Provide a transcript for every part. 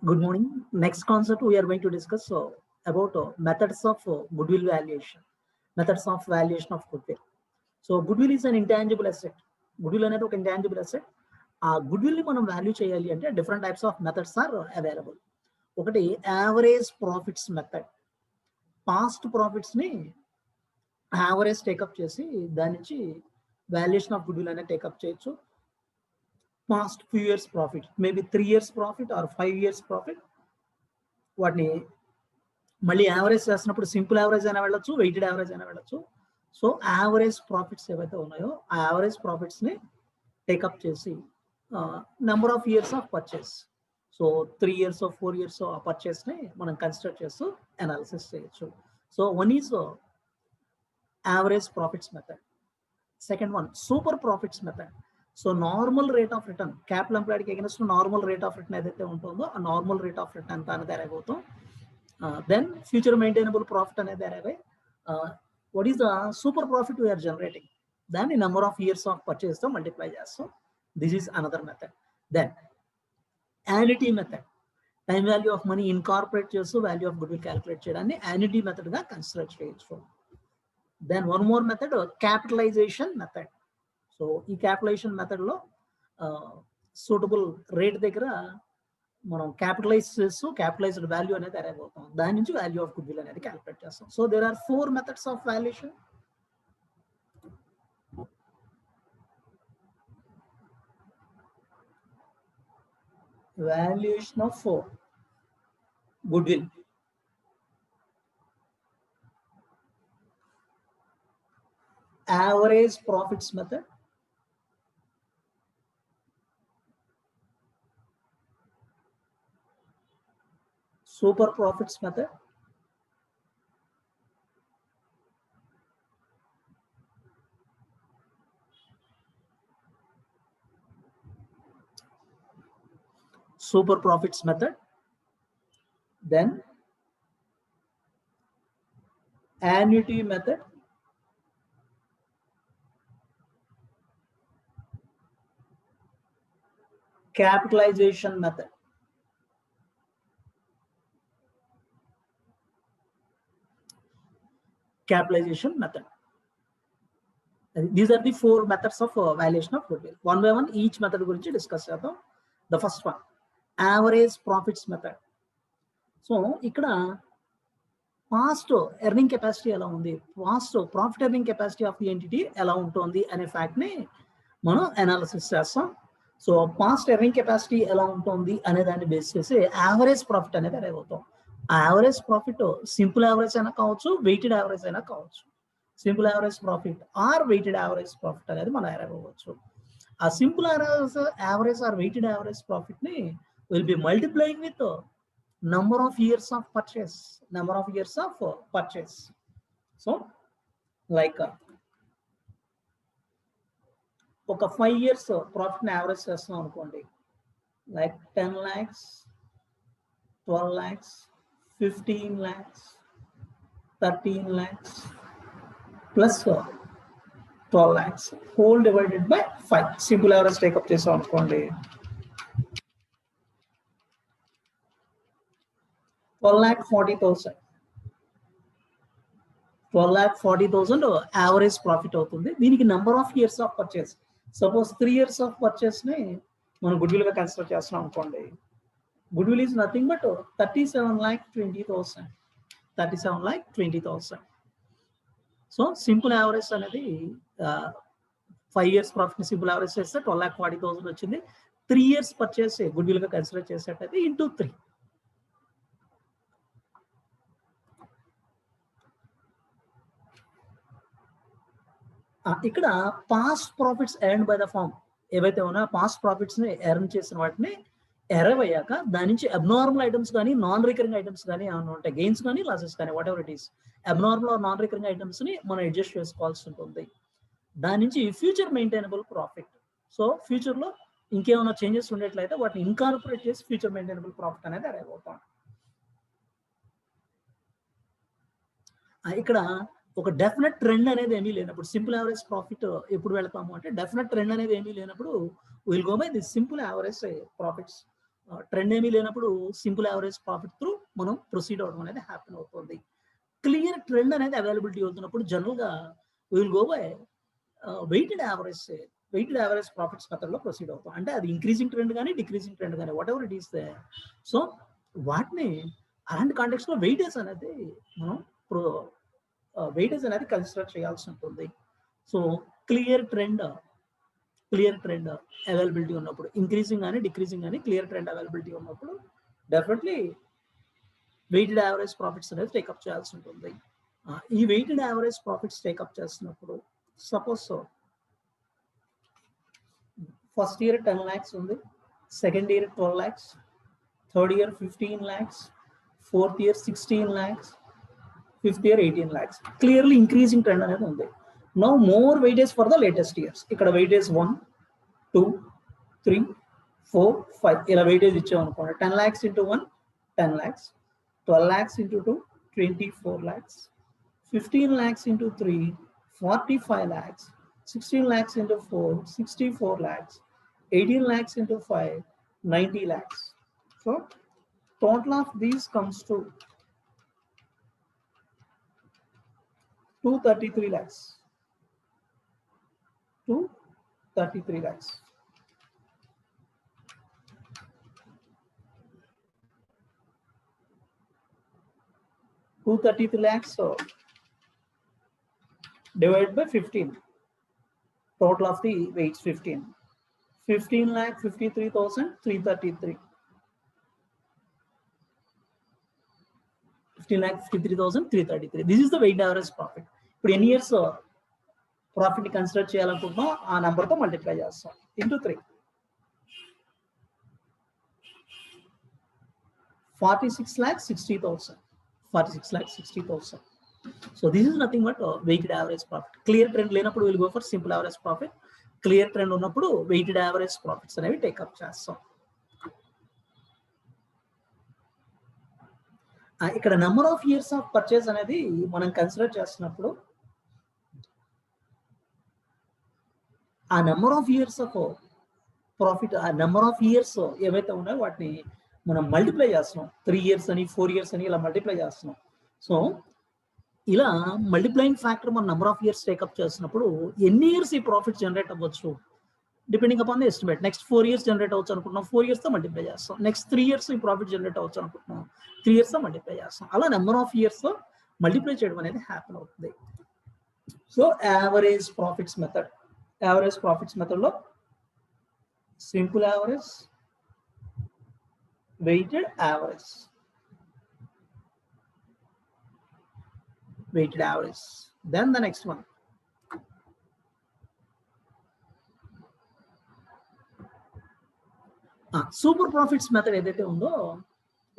Good morning. Next concept we are going to discuss about methods of goodwill valuation. Methods of valuation of goodwill. So goodwill is an intangible asset. Goodwill అనేది ఒక intangible asset. ఆ goodwill ని మనం value చేయాలి అంటే different types of methods are available. ఒకటి average profits method. Past profits ని average take up చేసి దాని నుంచి వాల్యుయేషన్ ఆఫ్ goodwill అనేది టేకప్ చేయొచ్చు. Past few years profit, maybe 3 years profit or 5 years profit. వాటిని మళ్ళీ యావరేజ్ చేస్తున్నప్పుడు సింపుల్ యావరేజ్ అయినా వెళ్ళొచ్చు, వెయిటెడ్ యావరేజ్ అయినా వెళ్ళొచ్చు. సో యావరేజ్ ప్రాఫిట్స్ ఏవైతే ఉన్నాయో ఆ యావరేజ్ ప్రాఫిట్స్ని టేకప్ చేసి number of years of purchase, so 3 years 4 years ఆ పర్చేస్ని మనం కన్సిడర్ చేస్తూ అనాలిసిస్ చేయొచ్చు. So one is average profits method. Second one super profits method. So normal rate of return, capital ఎంప్లాయిడ్కి against normal rate of return ఏదైతే ఉంటుందో ఆ normal rate of return ఎంత అనేది అరైవ్ అవుతాం. దెన్ ఫ్యూచర్ మెయింటైనబుల్ ప్రాఫిట్ అనేది arrive అయ్యి what is the super profit we are generating, దాన్ని నెంబర్ ఆఫ్ ఇయర్స్ ఆఫ్ పర్చేస్తో మల్టిప్లై చేస్తాం. This is another method. Then annuity method, time value of money incorporate చేస్తూ value of goodwill calculate చేయడాన్ని annuity మెథడ్గా consider చేయొచ్చు. Then one more method capitalisation method. So ఈ capitalisation మెథడ్లో suitable rate దగ్గర మనం క్యాపిటలైజ్ చేస్తూ క్యాపిటలైజ్డ్ వాల్యూ అనేది అరైవ్ అవుతాం. దాని నుంచి వాల్యూ ఆఫ్ గుడ్విల్ అనేది క్యాలిక్యులేట్ చేస్తాం. So there are 4 methods of valuation. Valuation of goodwill. Average profits method, super profits method, super profits method, then annuity method, capitalization method. Capitalization method. These are the 4 methods of valuation of goodwill. One by one each method గురించి discuss చేద్దాం. The first one, average profits method. So ఇక్కడ past earning capacity ఎలా ఉంది, past profit earning capacity of the entity ఎలా ఉంటుంది అనే ఫ్యాక్ట్ని మనం analysis చేస్తాం. సో పాస్ట్ ఎర్నింగ్ కెపాసిటీ ఎలా ఉంటుంది అనే దాన్ని బేస్ చేసి యావరేజ్ ప్రాఫిట్ అనేది అరైవ్ అవుతాం. ఆ యావరేజ్ ప్రాఫిట్ సింపుల్ యావరేజ్ అయినా కావచ్చు, వెయిటెడ్ యావరేజ్ అయినా కావచ్చు. Simple average profit or weighted average profit అనేది మనం అరైవ్ అవ్వచ్చు. ఆ simple average or weighted average ప్రాఫిట్ని will be multiplying with number of years of purchase, number of years of purchase. So like ఒక 5 years ప్రాఫిట్ని average చేస్తున్నాం అనుకోండి, like 10 lakhs, 12 lakhs, 15 lakhs, 13 lakhs plus 12 lakhs whole divided by 5. Simple average take up చేసాం అనుకోండి, 12,40,000 average profit అవుతుంది. దీనికి number of years of purchase, suppose 3 years of పర్చేస్ని మనం గుడ్విల్గా కన్సిడర్ చేస్తున్నాం అనుకోండి. Goodwill is nothing but 37,20,000. 37,20,000. So simple average అనేది 5 years ప్రాఫిట్ని సింపుల్ యావరేజ్ చేస్తే 12,40,000 వచ్చింది. 3 years పర్చేస్ గుడ్విల్గా కన్సిడర్ చేసేటైతే ఇంటూ 3. ఇక్కడ past profits earn by the firm ఏవైతే ఉన్నాయో పాస్ట్ ప్రాఫిట్స్ని ఎర్న్ చేసిన వాటిని అరైవ్ అయ్యాక దాని నుంచి అబ్నార్మల్ ఐటమ్స్ కానీ నాన్ రికరింగ్ ఐటమ్స్ కానీ ఏమైనా ఉంటాయి, గెయిన్స్ కానీ లాసెస్ కానీ whatever it is, abnormal or non recurring ఐటమ్స్ని మనం అడ్జస్ట్ చేసుకోవాల్సి ఉంటుంది. దాని నుంచి ఫ్యూచర్ మెయింటైనబుల్ ప్రాఫిట్. సో ఫ్యూచర్లో ఇంకేమైనా చేంజెస్ ఉండేట్లయితే వాటిని ఇన్కార్పొరేట్ చేసి ఫ్యూచర్ మెయింటైనబుల్ ప్రాఫిట్ అనేది అరైవ్ అవుతాం. ఇక్కడ ఒక డెఫినెట్ ట్రెండ్ అనేది ఏమీ లేనప్పుడు, సింపుల్ యావరేజ్ ప్రాఫిట్ ఎప్పుడు వెళ్తాము అంటే డెఫినెట్ ట్రెండ్ అనేది ఏమీ లేనప్పుడు will go by the simple average profits. Trend ఏమీ లేనప్పుడు సింపుల్ యావరేజ్ ప్రాఫిట్ త్రూ మనం ప్రొసీడ్ అవడం అనేది హ్యాపీన్ అవుతుంది. క్లియర్ ట్రెండ్ అనేది అవైలబిలిటీ అవుతున్నప్పుడు జనరల్గా will go by weighted average profits మెథడ్లో ప్రొసీడ్ అవుతాం. అంటే అది ఇంక్రీజింగ్ ట్రెండ్ కానీ డిక్రీజింగ్ ట్రెండ్ కానీ whatever it is they. So వాటిని అలాంటి కాంటెక్స్లో వెయిటేజ్ అనేది మనం కన్సిడర్ చేయాల్సి ఉంటుంది. సో క్లియర్ ట్రెండ్ అవైలబిలిటీ ఉన్నప్పుడు, ఇంక్రీజింగ్ కానీ డిక్రీజింగ్ కానీ క్లియర్ ట్రెండ్ అవైలబిలిటీ ఉన్నప్పుడు డెఫినెట్లీ వెయిటెడ్ యావరేజ్ ప్రాఫిట్స్ అనేది టేకప్ చేయాల్సి ఉంటుంది. ఈ వెయిటెడ్ యావరేజ్ ప్రాఫిట్స్ టేకప్ చేస్తున్నప్పుడు సపోజ్ ఫస్ట్ ఇయర్ 10 lakhs ఉంది, second year 12 lakhs, third year 15 lakhs, fourth year 16 lakhs, fifth year 18 lakhs. Clearly increasing trend అనేది ఉంది. Now more weightage for the latest years. ఇక్కడ weightage 1, 2, 3, 4, 5 ఇలా weightage ఇచ్చామనుకోండి. 10 lakhs into 1 10 lakhs, 12 lakhs into 2 24 lakhs, 15 lakhs into 3 45 lakhs, 16 lakhs into 4 64 lakhs, 18 lakhs into 5 90 lakhs. So total of these comes to 233 lakhs. 233 lakhs. $233 lakhs, so divided by 15. Total of the weights 15. 15,53,333. 15,53,333. This is the weighted average profit. ఇప్పుడు ఎన్ని years profit consider చేయాలనుకుంటున్నాం ఆ నెంబర్తో multiply చేస్తాం into 3. 46,60,000. 46,60,000. So this is nothing but weighted average profit. Clear trend లేనప్పుడు we'll go for simple average profit. Clear trend ఉన్నప్పుడు weighted average profits అనేవి take up చేస్తాం. ఇక్కడ number of years of purchase అనేది మనం కన్సిడర్ చేస్తున్నప్పుడు ఆ number of years of profit, ఆ నెంబర్ ఆఫ్ ఇయర్స్ ఏవైతే ఉన్నాయో వాటిని మనం మల్టిప్లై చేస్తున్నాం. 3 years అని 4 years అని ఇలా మల్టిప్లై చేస్తున్నాం. సో ఇలా మల్టిప్లైయింగ్ ఫ్యాక్టర్ మన నెంబర్ ఆఫ్ ఇయర్స్ టేకప్ చేస్తున్నప్పుడు ఎన్ని ఇయర్స్ ఈ ప్రాఫిట్ జనరేట్ అవ్వచ్చు depending upon the estimate. Next 4 years generate అవ్వచ్చు అనుకుంటున్నాం, 4 years తో మల్టిప్లై చేస్తాం. నెక్స్ట్ 3 years ఈ ప్రాఫిట్ జనరేట్ అవ్వచ్చు అనుకుంటున్నాం, 3 years తో మల్టిప్లై చేస్తాం. అలా నెంబర్ ఆఫ్ ఇయర్స్ తో మల్టిప్లై చేయడం అనేది హ్యాపన్ అవుతుంది. సో యావరేజ్ ప్రాఫిట్స్ మెథడ్లో simple average, weighted average, then the next one. Super profits method ఏదైతే ఉందో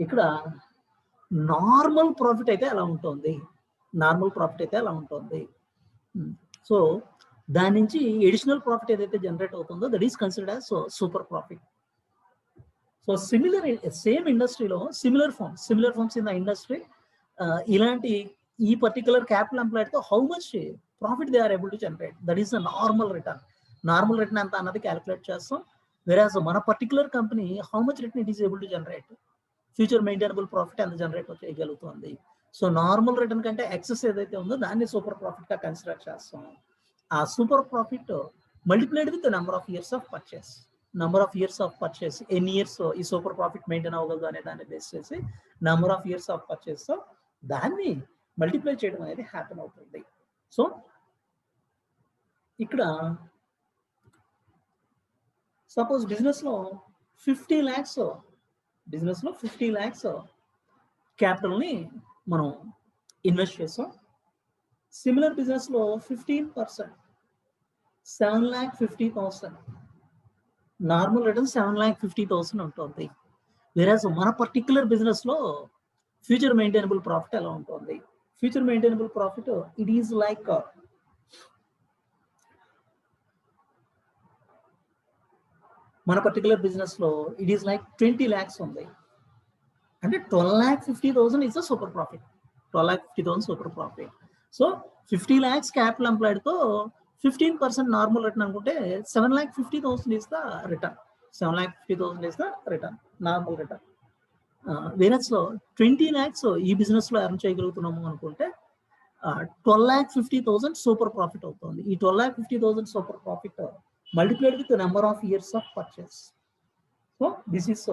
ఇక్కడ నార్మల్ ప్రాఫిట్ అయితే ఎలా ఉంటుంది. సో దాని నుంచి ఎడిషనల్ ప్రాఫిట్ ఏదైతే జనరేట్ అవుతుందో that is considered as super profit. So same ఇండస్ట్రీలో similar firms in the industry ఇలాంటి ఈ పర్టికులర్ క్యాపిటల్ ఎంప్లాయిడ్ తో how much profit they are able to generate, that is the normal return ఎంత అన్నది calculate చేస్తాం. వెరాజ్ మన particular company how much return it is able to generate, future maintainable profit ఎంత generate చేయగలుగుతుంది. So normal return కంటే excess ఏదైతే ఉందో దాన్ని సూపర్ ప్రాఫిట్ గా కన్సిడర్ చేస్తాం. ఆ super profit multiplied with number of years of purchase, ఎన్ని ఇయర్స్ ఈ సూపర్ ప్రాఫిట్ మెయింటైన్ అవ్వగలదు అనే దాన్ని బేస్ చేసి number of years of purchase దాన్ని మల్టిప్లై చేయడం అనేది హ్యాపన్ అవుతుంది. సో ఇక్కడ సపోజ్ బిజినెస్ లో 50 lakhs క్యాపిటల్ ని మనం ఇన్వెస్ట్ చేస్తాం. సిమిలర్ బిజినెస్ లో 15% 7,50,000 నార్మల్ రిటర్న్ 7,50,000 ఉంటుంది. వేరాజ్ మన పర్టికులర్ బిజినెస్ లో ఫ్యూచర్ మెయింటైనబుల్ ప్రాఫిట్ ఎలా ఉంటుంది? Future maintainable profit it is like మన పర్టికులర్ బిజినెస్ లో ఇట్ ఈస్ లైక్ 20 lakhs ఉంది అంటే 12,50,000 is super profit. 12,50,000 super profit. So 50 lakhs capital employed తో 15% నార్మల్ రిటర్న్ అనుకుంటే 7,50,000 is the return. 7,50,000 is the return, normal return. Whereas 20 lakhs ఈ business లో earn చేయగలుగుతున్నాము అనుకుంటే 12,50,000 super profit అవుతుంది. ఈ 12,50,000 super profit multiplied with number of years of purchase. So this is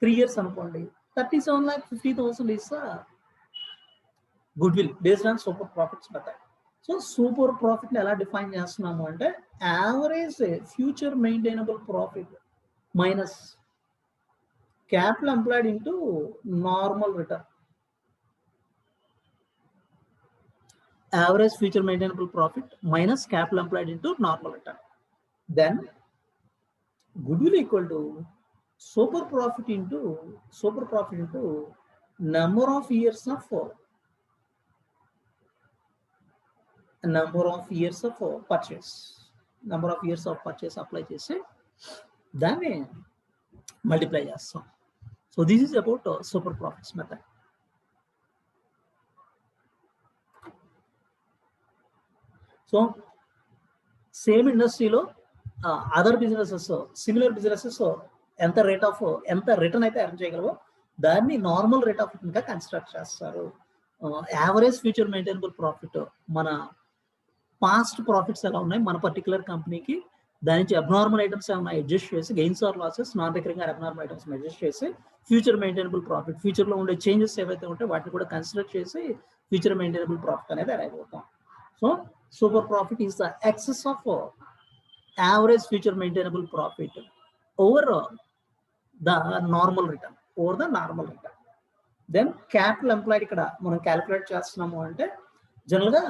3 years అనుకోండి. 37,50,000 is good will based on super profits method. So super profit ని ఎలా define చేస్తున్నాము అంటే average future maintainable profit minus capital employed into normal return. Average future maintainable profit minus capital employed into normal return. Then goodwill equal to super profit into number of years of purchase. Number of years of purchase apply chese దాన్ని multiply చేస్తాం. So this is about super profits method. So same industry lo other businesses similar businesses ఎంత return అయితే earn చేయగలవో దాన్ని normal rate of return గా construct చేస్తారు. Average future maintainable profit మన past profits ఎలా ఉన్నాయి మన పర్టికులర్ కంపెనీకి, దాని నుంచి అబ్నార్మల్ ఐటమ్స్ ఏమైనా అడ్జస్ట్ చేసి gains are losses non recurring abnormal items adjust చేసి ఫ్యూచర్ మెయింటైనబుల్ ప్రాఫిట్, ఫ్యూచర్ లో ఉండే చేంజెస్ ఏవైతే ఉంటాయో వాటిని కూడా కన్సిడర్ చేసి ఫ్యూచర్ మెయింటైనబుల్ ప్రాఫిట్ అనేది అరైవ్ అవుతాం. So super profit is the excess of average future maintainable profit over the normal return. Then capital employed ఇక్కడ మనం క్యాలిక్యులేట్ చేస్తున్నాము అంటే జనరల్ గా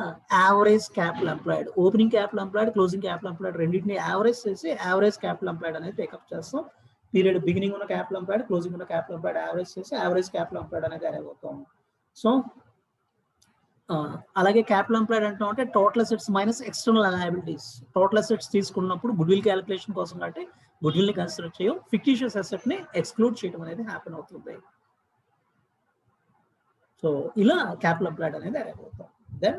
average capital employed, opening capital employed, closing capital employed రెండింటిని average చేసి average capital employed అనేది take up చేస్తాం. Period beginning ఉన్న క్యాపిటల్ ఎంప్లాయిడ్, క్లోజింగ్ ఉన్న క్యాపిటల్ ఎంప్లాయిడ్ యావరేజ్ చేసి యావరేజ్ క్యాపిటల్ ఎంప్లాయిడ్ అనేది అరైవ్ అవుతాం. సో అలాగే క్యాపిటల్ ఎంప్లాయిడ్ అంటాం అంటే total assets minus external liabilities. Total assets తీసుకున్నప్పుడు గుడ్ విల్ క్యాలిక్యులేషన్ కోసం కాబట్టి గుడ్ విల్ ని కన్సిడర్ చేయం, ఫిక్టిషియస్ అసెట్ ని ఎక్స్క్లూడ్ చేయడం అనేది హ్యాపెన్ అవుతుంది. సో ఇలా క్యాపిటల్ ఎంప్లాయిడ్ అనేది అరైవ్ అవుతాం. Then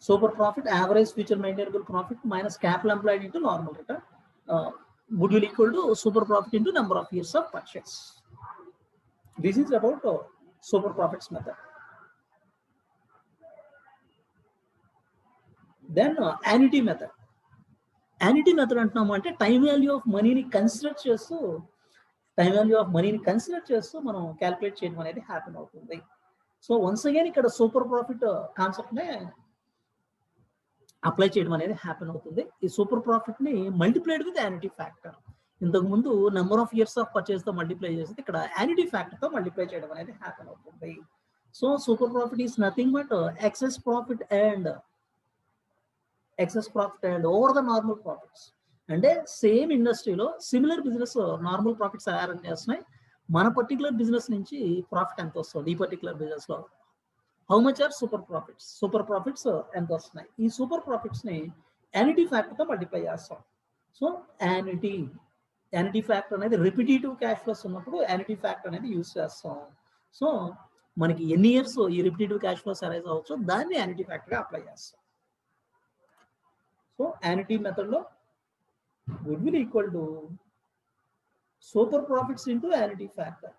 super profit, average future maintainable profit minus capital employed into normal return. Goodwill equal to super profit into number of years of purchase. This is about super profits method. Then annuity method. Annuity method అంటున్నాము అంటే time value of మనీని consider చేస్తూ మనం calculate చేయడం అనేది happen అవుతుంది. So once again ఇక్కడ super profit concept నే అప్లై చేయడం అనేది హ్యాపెన్ అవుతుంది. ఈ సూపర్ ప్రాఫిట్ ని మల్టిప్లైడ్ విత్ యాన్యుటీ ఫ్యాక్టర్. ఇంతకు ముందు number of years of purchase తో మల్టిప్లై చేసి ఇక్కడ యాన్యుటీ ఫ్యాక్టర్ తో మల్టిప్లై చేయడం అనేది హ్యాపెన్ అవుతుంది. So super profit is nothing but excess profit and over the normal profits. అంటే సేమ్ ఇండస్ట్రీలో similar business normal profits arrange చేస్తున్నాయి. మన పర్టికులర్ బిజినెస్ నుంచి ప్రాఫిట్ ఎంత వస్తుంది, ఈ పర్టికులర్ బిజినెస్ లో how much are super profits ఎంత వస్తున్నాయి. ఈ సూపర్ ప్రాఫిట్స్ ని యాన్యుటీ ఫ్యాక్టర్ తో మల్టిప్లై చేస్తాం. సో యాన్యుటీ ఫ్యాక్టర్ అనేది రిపిటేటివ్ క్యాష్ ఫ్లోస్ ఉన్నప్పుడు యాన్యుటీ ఫ్యాక్టర్ అనేది యూజ్ చేస్తాం. సో మనకి ఎన్ని ఇయర్స్ ఈ రిపిటేటివ్ క్యాష్ ఫ్లోస్ అరైజ్ అవ్వచ్చు దాన్ని యాన్యుటీ ఫ్యాక్టర్ గా అప్లై చేస్తాం. సో యాన్యుటీ మెథడ్ లో good will equal to super profits into annuity factor.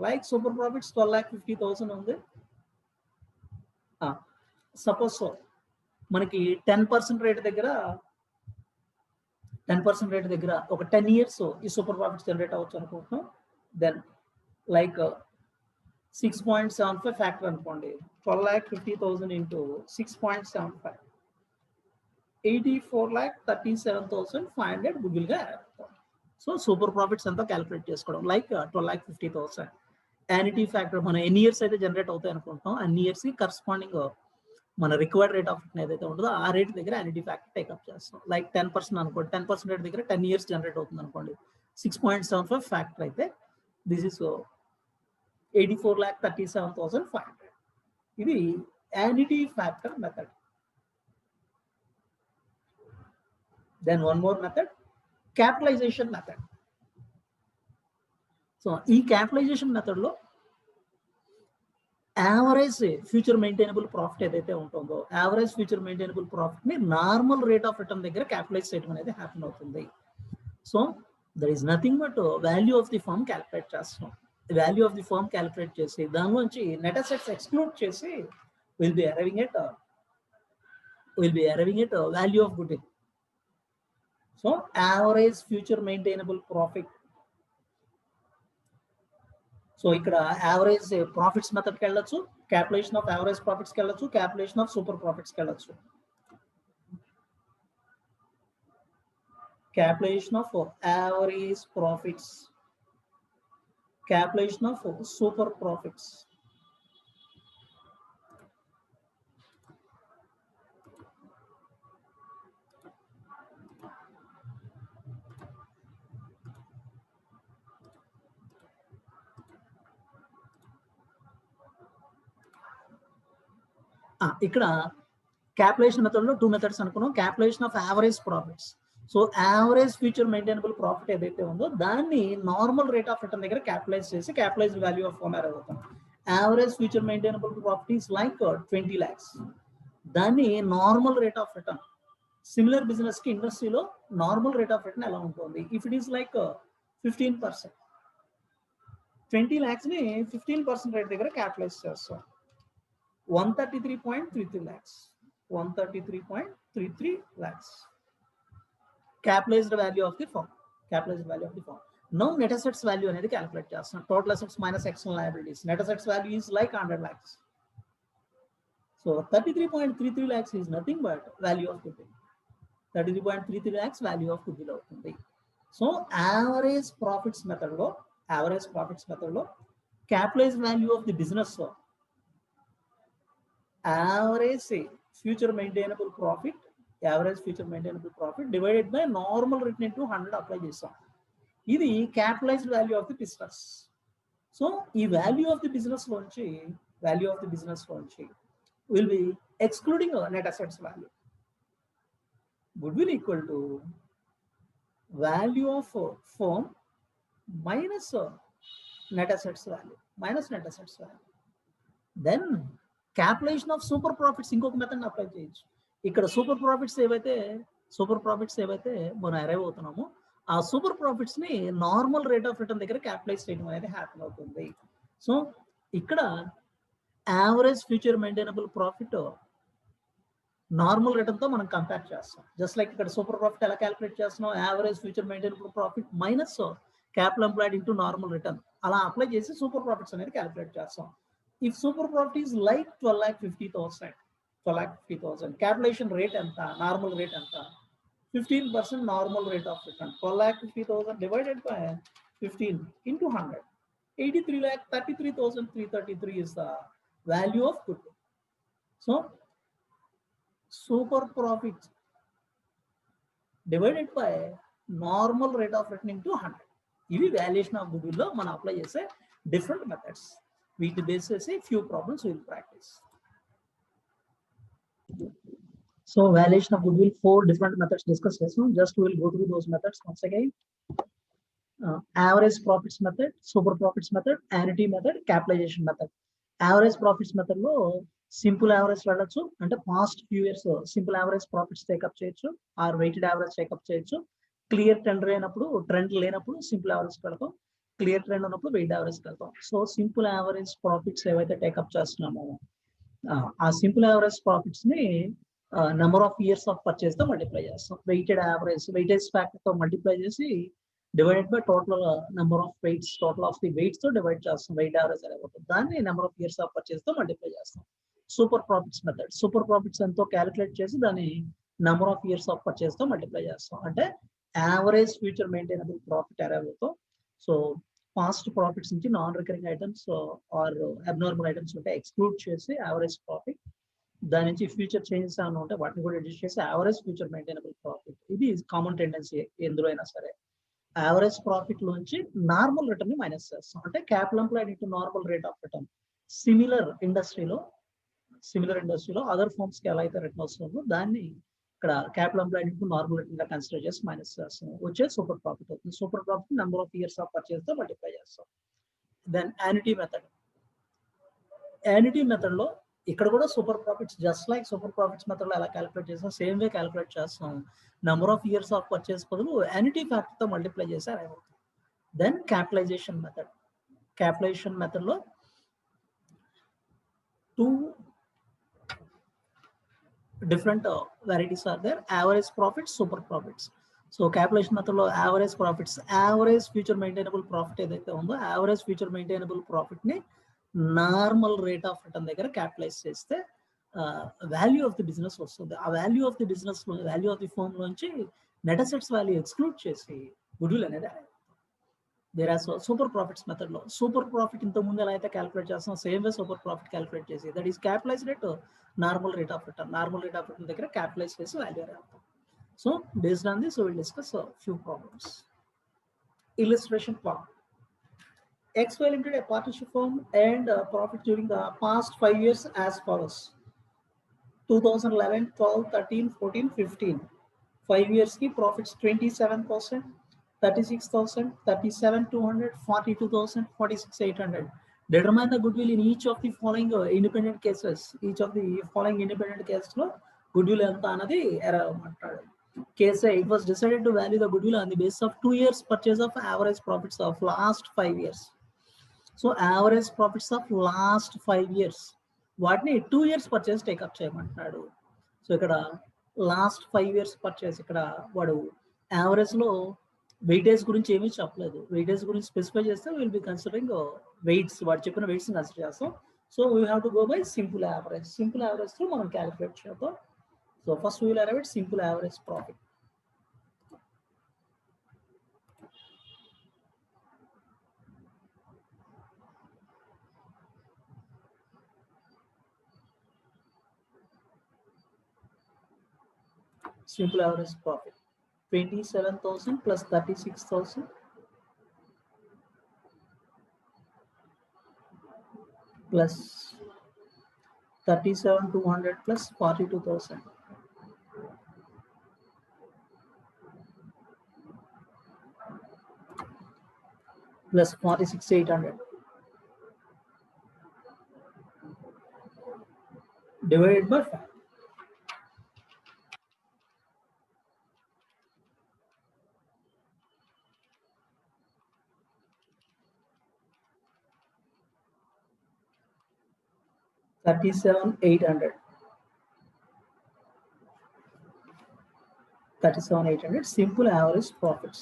Like super profits 12,50,000 ఉంది. సపోజ్ మనకి 10% రేట్ దగ్గర ఒక 10 years ఈ సూపర్ ప్రాఫిట్స్ జనరేట్ అవ్వచ్చు అనుకుంటున్నాం. దెన్ లైక్ 6.75 ఫ్యాక్టర్ అనుకోండి. 12,50,000 into 6.75 84,37,500 గుడ్ విల్ గా. సో సూపర్ ప్రాఫిట్స్ అంతా క్యాలిక్యులేట్ చేసుకోవడం లైక్ 12,50,000. యాన్యుటీ ఫ్యాక్టర్ మనం ఎన్ని ఇయర్స్ అయితే జనరేట్ అవుతాయి అనుకుంటాం అన్ని ఇయర్స్ కి కరస్పాండింగ్ మన రిక్వైర్డ్ రేట్ ఆఫ్ రిటర్న్ ఏదైతే ఉంటుందో ఆ రేట్ దగ్గర యాన్యుటీ ఫ్యాక్టర్ టేకప్ చేస్తాం. లైక్ 10% అనుకోండి. 10% రేట్ దగ్గర 10 years జనరేట్ అవుతుంది అనుకోండి. 6.75 ఫ్యాక్టర్ అయితే దిస్ ఇస్ 84,37,500. ఇది annuity factor method. Then one more method, capitalisation method. So ఈ క్యాపిటలైజేషన్ మెథడ్ లో యావరేజ్ ఫ్యూచర్ మెయింటైనబుల్ ప్రాఫిట్ ఏదైతే ఉంటుందో యావరేజ్ ఫ్యూచర్ మెయింటైనబుల్ ప్రాఫిట్ ని నార్మల్ రేట్ ఆఫ్ రిటర్న్ దగ్గర క్యాపిటలైజ్ చేయడం అనేది హ్యాపన్ అవుతుంది. So there is nothing but value of the firm calculate చేస్తున్నాం. Value of the firm calculate చేసి దానిలోంచి నెట్ అసెట్స్ ఎక్స్క్లూడ్ చేసి will be arriving at value of goodwill. So average future maintainable profit. So ఇక్కడ average profits మెథడ్కి వెళ్ళొచ్చు, calculation of average ప్రాఫిట్స్కి వెళ్ళొచ్చు, calculation of super ప్రాఫిట్స్కి వెళ్ళొచ్చు. Calculation of average profits, calculation of super profits. ఇక్కడ calculation మెథడ్లో 2 methods అనుకున్నాం. Calculation of average profits. So average future maintainable profit ఏదైతే ఉందో దాన్ని నార్మల్ రేట్ ఆఫ్ రిటర్న్ దగ్గర క్యాపిటలైజ్ చేసి capitalized value of firm arrive అవుతాం. Average future maintainable profit is like 20 lakhs. దాన్ని normal rate of return similar business కి ఇండస్ట్రీలో normal rate of return ఎలా ఉంటుంది? If it is like 15%, 20 lakhs ని 15% rate దగ్గర క్యాపిటలైజ్ చేస్తాం. 133.33 lakhs. 133.33 lakhs. Capitalized value of the firm. Capitalized value of the firm. Now net assets value అనేది calculate చేస్తాం. Total assets minus external liabilities. Net assets value is like 100 lakhs. So 33.33 lakhs is nothing but value of goodwill. 33.33 lakhs value of goodwill అవుతుంది. So average profits method లో capitalized value of the business లో average future maintainable profit divided by normal written into 100 apply చేస్తాం. ఇది capitalized value of the business. So ఈ value of the business లోంచి will be excluding net assets value. Goodwill equal to value of firm minus net assets value. Then calculation of super profits ఇంకొక method apply చేయొచ్చు. ఇక్కడ super profits ఏవైతే మనం arrive అవుతున్నామో ఆ super profits ని normal rate of return దగ్గర capitalize చేయడం అనేది హ్యాపన్ అవుతుంది. సో ఇక్కడ average future maintainable profit normal return తో మనం కంపేర్ చేస్తాం. జస్ట్ లైక్ ఇక్కడ సూపర్ ప్రాఫిట్ ఎలా క్యాలిక్యులేట్ చేస్తున్నాం? Average future maintainable profit minus capital employed into normal return అలా అప్లై చేసి సూపర్ ప్రాఫిట్స్ అనేది క్యాలిక్యులేట్ చేస్తాం. If super profit is like 12,50,000, calculation rate anta, normal rate anta, 15% normal rate of return, 12,50,000 divided by 15 into 100, 83,33,333 is the value of goodwill. So super profit divided by normal rate of return into 100. ఇవి valuation of goodwill లో మనం apply చేసే different methods. వీటి base few problems we will practice. So valuation of goodwill, 4 different methods discussed. Just we will go through those methods once again. Average profits method, super profits method, annuity method, capitalization method. Average profits method లో simple average వెళ్ళొచ్చు. అంటే past few years simple average profits take up చేయొచ్చు are weighted average take up చేయొచ్చు. Clear trend లేనప్పుడు simple average పెడతాం. Clear trend ఉన్నప్పుడు wait average వెళ్తాం. So simple average profits ఏవైతే టేకప్ చేస్తున్నామో ఆ సింపుల్ యావరేజ్ ప్రాఫిట్స్ ని number of years of purchase తో మల్టిప్లై చేస్తాం. వెయిటేజ్ ఫ్యాక్టర్ తో మల్టిప్లై చేసి divided by total number of weights, total of the weights తో డివైడ్ చేస్తాం. వెయిట్ యావరేజ్ అనేది దాన్ని number of years of purchase తో మల్టిప్లై చేస్తాం. Super profits method, super profits ఎంతో క్యాలిక్యులేట్ చేసి దాన్ని number of years of purchase తో మల్టిప్లై చేస్తాం. అంటే average future maintainable profit arrive అవుతాం. సో పాస్ట్ ప్రాఫిట్స్ నుంచి non recurring items or abnormal items ఉంటే ఎక్స్క్లూడ్ చేసి యావరేజ్ ప్రాఫిట్, దాని నుంచి ఫ్యూచర్ చేంజెస్ ఏమైనా ఉంటే వాటిని కూడా అడ్జస్ట్ చేసి యావరేజ్ ఫ్యూచర్ మెయింటైనబుల్ ప్రాఫిట్. ఇది కామన్ టెండెన్సీ ఎందులో అయినా సరే. యావరేజ్ ప్రాఫిట్ లోంచి నార్మల్ రిటర్న్ ని మైనస్ చేస్తాం. అంటే capital employed into normal rate of return. Similar ఇండస్ట్రీలో అదర్ ఫార్మ్స్ కి ఎలా అయితే రిటర్న్ వస్తుందో దాన్ని ఇక్కడ capital employed into normal return గా కన్సిడర్ చేసి మైనస్ చేస్తాం. వచ్చే సూపర్ ప్రాఫిట్ అవుతుంది. Super profit number of years of purchase తో మల్టిప్లై చేస్తాం. Then annuity method. Annuity method లో ఇక్కడ కూడా super profits just like super profits method లో ఎలా క్యాలిక్యులేట్ చేస్తాం సేమ్ వే క్యాలిక్యులేట్ చేస్తాం. Number of years of purchase బదులు యాన్యుటీ ఫ్యాక్టర్ తో మల్టిప్లై చేశారు ఏమవుతుంది. దెన్ క్యాపిటలైజేషన్ మెథడ్ లో two different varieties are there: average profits, super profits. So calculation method lo average profits, average future maintainable profit edaithe undo average future maintainable profit ni normal rate of return దగ్గర capitalize చేస్తే value of the business వస్తుంది. ఆ value of the business value of the firm నుంచి net assets value exclude చేసి goodwill అనేది there are super profits method లో super profit ఇంత ముందు ఎలా అయితే క్యాలిక్యులేట్ చేస్తాం same way super profit calculate చేసి that is capitalize rate normal rate of return దగ్గర క్యాపిటలైజ్ చేసి వాల్యూ రాస్తాం. So based on this will discuss few problems. Illustration part. XY Limited, a partnership firm, and profit during the past 5 years as follows: 2011, 12, 13, 14, 15. 5 years ki profits 27%, 36,000, 37,200, 42,000, 46,800. Determine the goodwill in each of the following independent cases. Each of the following independent cases lo goodwill enta anadi error. Case A, it was decided to value the goodwill on the basis of 2 years purchase of average profits of last 5 years. So average profits of last 5 years వాటిని 2 years purchase take up చేయమంటున్నాడు. So ఇక్కడ last 5 years purchase, ఇక్కడ వాడు average లో weightage గురించి ఏమీ చెప్పలేదు. Weightage గురించి స్పెసిఫై చేస్తే విల్ బి కన్సిడరింగ్ వెయిట్స్, వాడు చెప్పిన వెయిట్స్ కన్సిడర్ చేస్తాం. So we have to go by simple average. Simple average తో మనం క్యాలిక్యులేట్ చేద్దాం. So first we will arrive at simple average profit. Simple average profit 27,000 plus 36,000 plus 37,200 plus 42,000 plus 46,800 divided by 5. $37,800 simple average profits.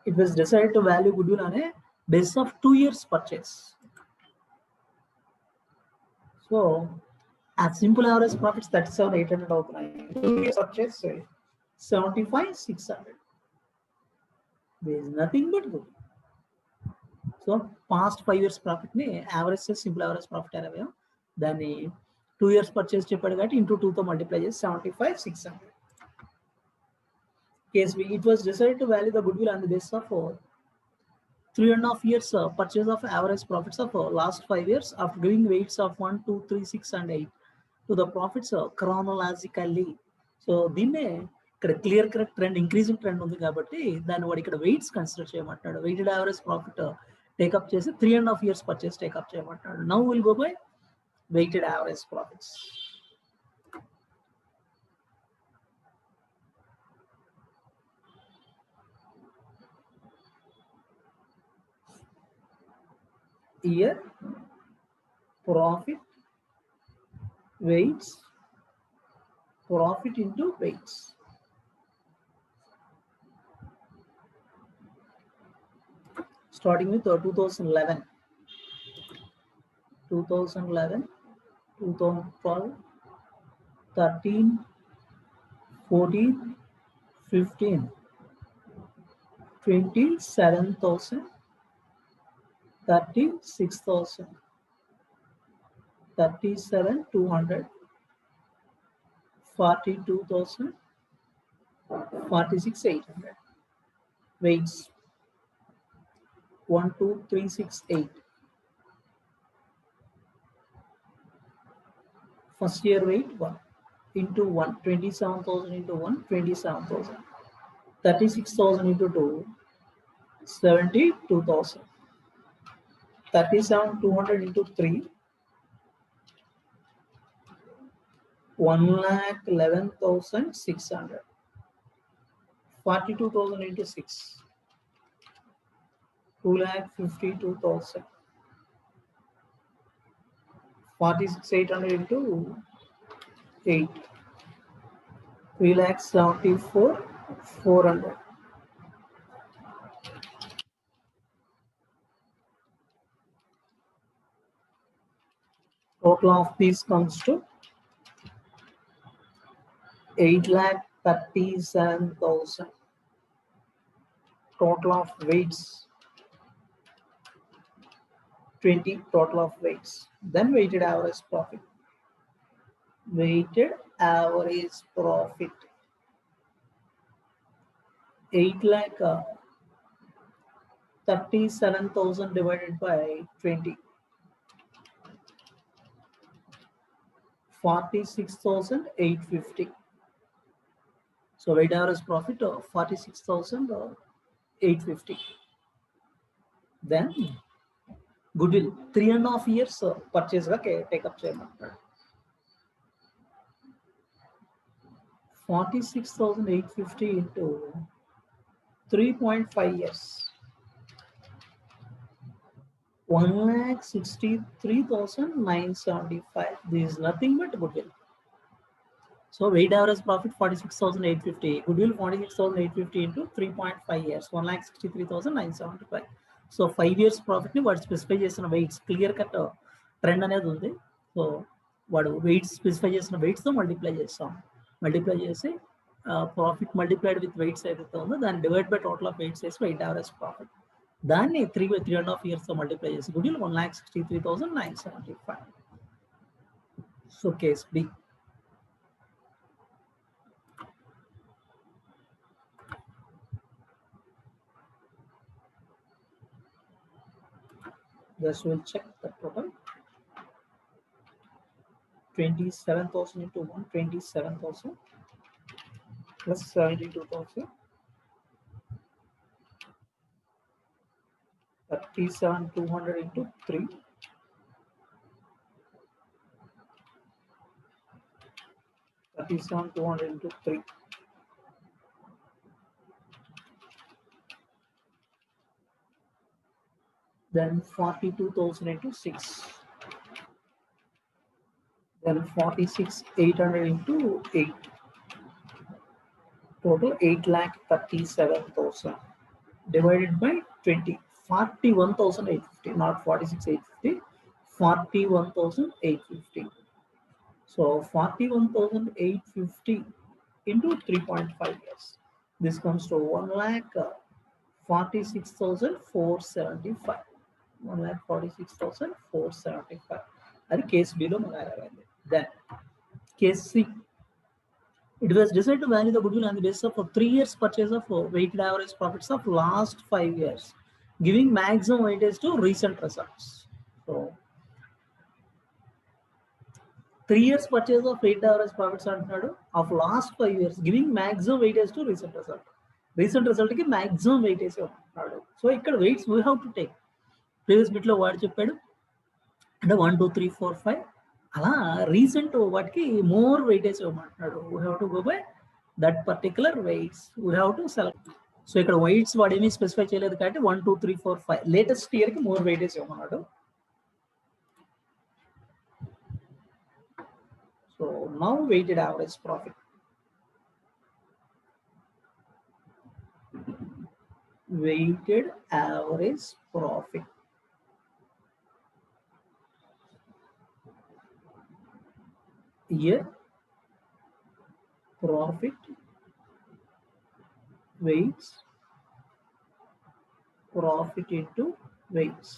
It was decided to value goodwill on a basis of 2 years purchase. So at simple average profits 37,800 అవుతున్నాయి. 2 years purchase 75,600. There is nothing but good. So past 5 years profit ని average చేసి simple average profit అనేవి దాన్ని 2 years purchase చెప్పాడు కాబట్టి into 2 తో multiply చేసి 75,600. Case B, it was decided to value the goodwill on the basis of 3.5 years purchase of average profits of last 5 years after giving weights of 1, 2, 3, 6 and 8 to the profits chronologically. So దీన్నే ఇక్కడ clear correct trend, increasing trend ఉంది కాబట్టి దాన్ని వాడు ఇక్కడ weights consider చేయమంటాడు. Weighted average profit take up చేసి 3.5 years purchase take up చేయమంటాడు. Now will go by weighted average profits. Year, profit, weights, profit into weights. Starting with 2011, 2012, 13, 14, 15, 27,000, 36,000, 37,200, 42,000, 46,800. Weights 1, 2, 3, 6, 8. First year weight 1 into 1, 27,000 into 1, 27,000. 36,000 into 2, 72,000. 37,200 into 3, 1,11,600. 42,000 into 6. 2,52,000. 46,800 into 8. 3,74,400. Total of these comes to 8,37,000. Total of weights 20. Total of weights. Then weighted average profit. Weighted average profit 8,37,000 divided by 20. 46,850. So weighted average profit of 46,850. Then goodwill 3.5 years purchase take up cheyamantadu. 46,850 into 3.5 years. 1,63,975. This is nothing but goodwill. So weighted average profit 46,850. Goodwill 46,850 into 3.5 years. 1,63,975. So 5 years profit ni what specify chesina weights clear cut trend anedi undi. So what weights specify chesina weights తో multiply chestam. Multiply chesi profit multiplied with weights ఏదైతే ఉందో దాన్ని divide by total of weights చేసి weighted average profit. దాన్ని 3.5 years తో multiply చేసి goodwill 1,63,975. So case B. Just we'll check the total. 27,000 into 1, 27,000 plus 72,000. 37,200 into 3. 37,200 into 3. Then 42,000 into 6. Then 46,800 into 8. Total 8,37,000 divided by 20. 41,850, not 46,850. 41,850. So 41,850 into 3.5 years. This comes to 1,46,475. 1,46,475. That is case below. Then case C. It was decided to value the goodwill on the basis of 3 years purchase of weighted average profits of last 5 years, giving maximum weightage to recent results. So 3 years purchase of weighted average profits of last 5 years, giving maximum weightage to recent result. Recent result ki maximum weightage. So ikkada weights we have to take. Previous bit lo vaadu cheppadu ante 1 2 3 4 5 ala recent వాటికి more weightage ఇవ్వమంటున్నాడు. We have to go by that particular weights. We have to select. So ఇక్కడ weights వాడు ఏమీ specify చేయలేదు కాబట్టి 1 2 3 4 5 latest year కి more weightage ఇవ్వమన్నాడు. So now weighted average profit. Weighted average profit. Here profit weights, profit into weights.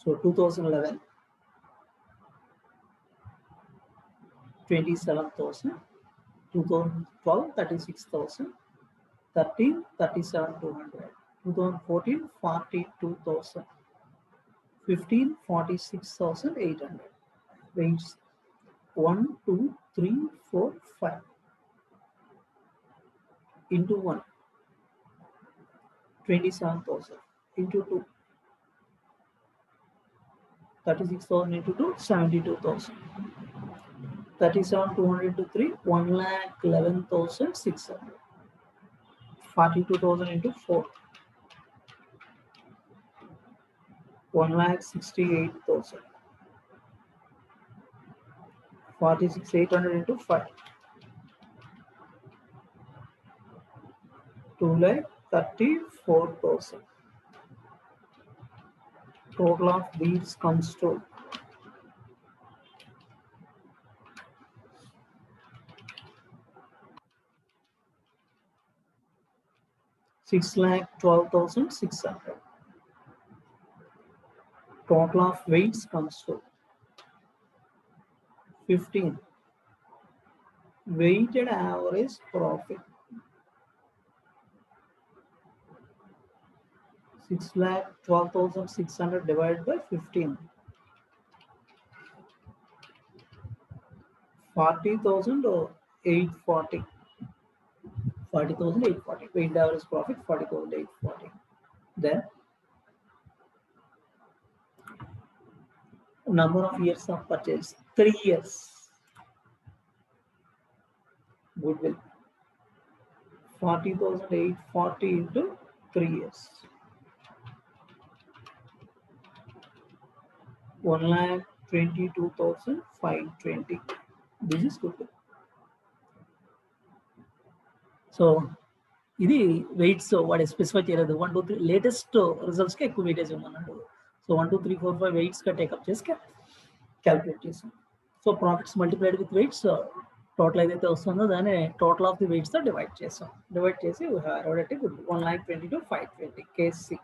So 2011 27,000, 2012 36,000, 13 37,200, 2014 42,000, 15 46,800. Weights 1 2 3 4 5 into 1 27,000 into 2, 36,000 into 2, 72,000. 37,200 into 3, 1,11,600. 42,000 into 4, 1,68,000. 46,800 into 5, 2,34,000. Total of these comes to 6,12,600. Total of weights comes to 15. Weighted average profit 6,12,600 divided by 15. 40,840. 40,840. Weighted average profit 40,840. Then number of years of purchase 3 years. Goodwill 40,840 into 3 years. 1,22,520. This is goodwill. So ఇది weights వాడు specify చేయలేదు 1 2 3 latest results కి ఎక్కువ weightage ఇవ్వమన్నాడు. So 1 2 3 4 5 weights గా take up చేసి calculate చేసాం. So profits multiplied with weights total ఏదైతే వస్తుందో దాన్ని టోటల్ ఆఫ్ ది వెయిట్స్ తో డివైడ్ చేసాం. డివైడ్ చేసి 1,22,520 case C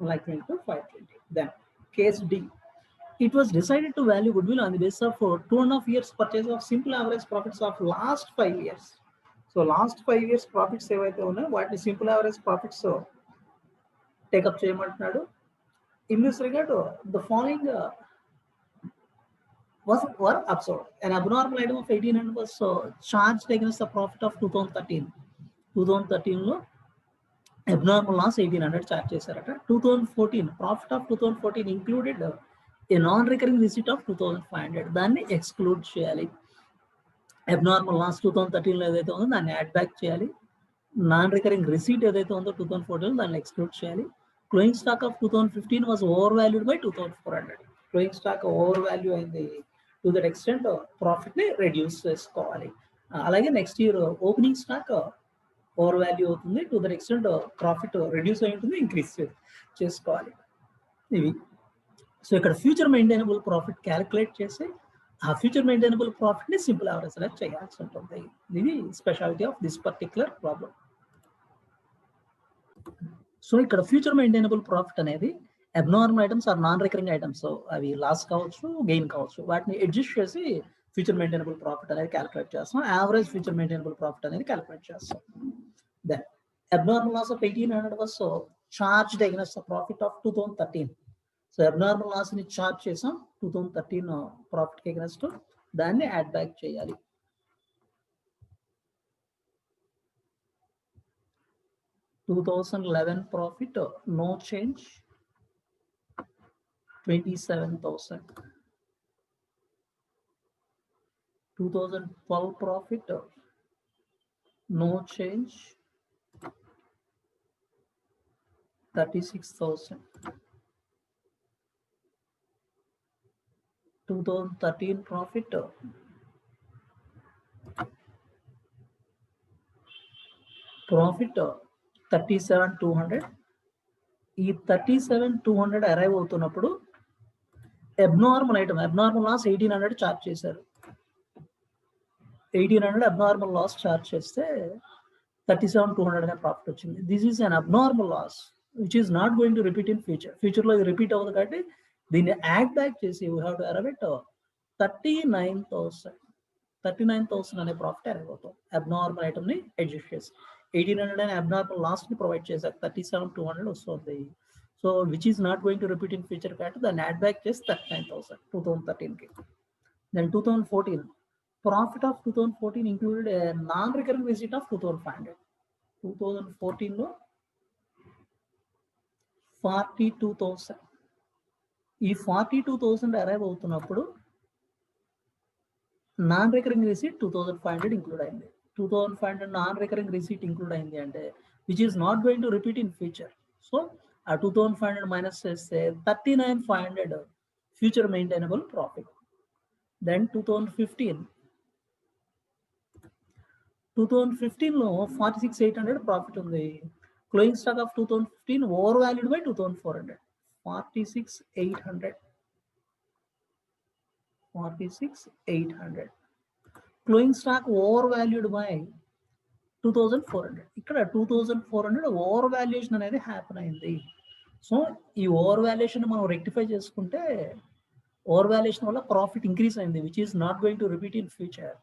1,22,520. Then case D, it was decided to value goodwill on the basis of 2.5 years purchase of simple average profits of last 5 years. So last 5 years profits ఏవైతే ఉన్నాయో వాటిని simple average profits take up చేయమంటున్నాడు. In this regard the following were absorbed. An abnormal item of 1,800 was charged against the profit of 2013. 2013 లో abnormal loss 1,800 charge చేశారట. 2014 profit of 2014 included a non-recurring receipt of 2,500. దాన్ని exclude చేయాలి. Abnormal loss 2013 లో ఏదైతే ఉందో దాన్ని add back చేయాలి. Non recurring receipt ఏదైతే ఉందో 2014 దాన్ని ఎక్స్క్లూడ్ చేయాలి. Closing stock of 2015 was over valued by 2,400. Closing stock over value అయింది. టు దట్ ఎక్స్టెంట్ ప్రాఫిట్ ని రెడ్యూస్ చేసుకోవాలి. అలాగే next year opening stock over value అవుతుంది. To that extent profit reduce అయి ఉంటుంది, ఇంక్రీజ్ చేసుకోవాలి. ఇవి సో ఇక్కడ ఫ్యూచర్ మెయింటైనబుల్ ప్రాఫిట్ క్యాలిక్యులేట్ చేసి ఆ ఫ్యూచర్ మెయింటైనబుల్ ప్రాఫిట్ ని సింపుల్ యావరేజ్ లా చేయాల్సి ఉంటుంది. ఇది speciality of this particular problem. So ఇక్కడ ఫ్యూచర్ మెయింటైనబుల్ ప్రాఫిట్ అనేది abnormal items or non recurring items, అవి లాస్ కావచ్చు, గెయిన్ కావచ్చు, వాటిని అడ్జస్ట్ చేసి ఫ్యూచర్ మెయింటైనబుల్ ప్రాఫిట్ అనేది క్యాలిక్యులేట్ చేస్తాం. యావరేజ్ ఫ్యూచర్ మెయింటైనబుల్ ప్రాఫిట్ అనేది క్యాలిక్యులేట్ చేస్తాం. Then abnormal loss of 1,800 was charged against the profit of 2013. So abnormal loss ని చార్జ్ చేసాం 2013 ప్రాఫిట్ కి అగైన్స్ట్, దాన్ని యాడ్ బ్యాక్ చేయాలి. 2011 profit no change 27,000. 2012 profit no change 36,000. 2013 profit profit 37,200. ఈ 37,200 అరైవ్ అవుతున్నప్పుడు abnormal item abnormal loss 1,800 charge చేశారు. 1,800 abnormal loss charge చేస్తే 37,200 అనే ప్రాఫిట్ వచ్చింది. This is an abnormal loss which is not going to repeat in future. Future లో ఇది repeat అవ్వదు కాబట్టి దీన్ని యాడ్ బ్యాక్ చేసి we have to arrive at 39,000. 39,000 అనే ప్రాఫిట్ అరైవ్ అవుతాం అబ్నార్మల్ ఐటమ్ ని అడ్జస్ట్ చేసి. 1,800 అనే అబ్నార్మల్ లాస్ ని ప్రొవైడ్ చేశారు, 37,200 వస్తుంది. So which is not going to repeat in future కాబట్టి దాన్ని యాడ్ బ్యాక్ చేసి 39,000 2013 కి. Then 2014 profit of 2014 included non recurring receipt of 2,500. 2014 లో 42,000. ఈ 42,000 అరైవ్ అవుతున్నప్పుడు నాన్ రికరింగ్ రిసీట్ 2,500 ఇంక్లూడ్ అయింది. 2,500 నాన్ రికరింగ్ రిసీట్ ఇంక్లూడ్ అయింది అంటే which is not going to repeat in future. So ఆ 2,500 మైనస్ చేస్తే 39,500 ఫ్యూచర్ మెయింటైనబుల్ ప్రాఫిట్. దెన్ 2015లో 46,800 profit ఉంది. Closing stock of 2015 over valued by 2,400. 46,800 closing stock over valued by 2,400. ఇక్కడ 2,400 over valuation అనేది happen అయింది. So ఈ ఓవర్ వాల్యుయేషన్ మనం rectify చేసుకుంటే ఓవర్ వాల్యుయేషన్ వల్ల ప్రాఫిట్ ఇంక్రీజ్ అయింది which is not going to repeat in future.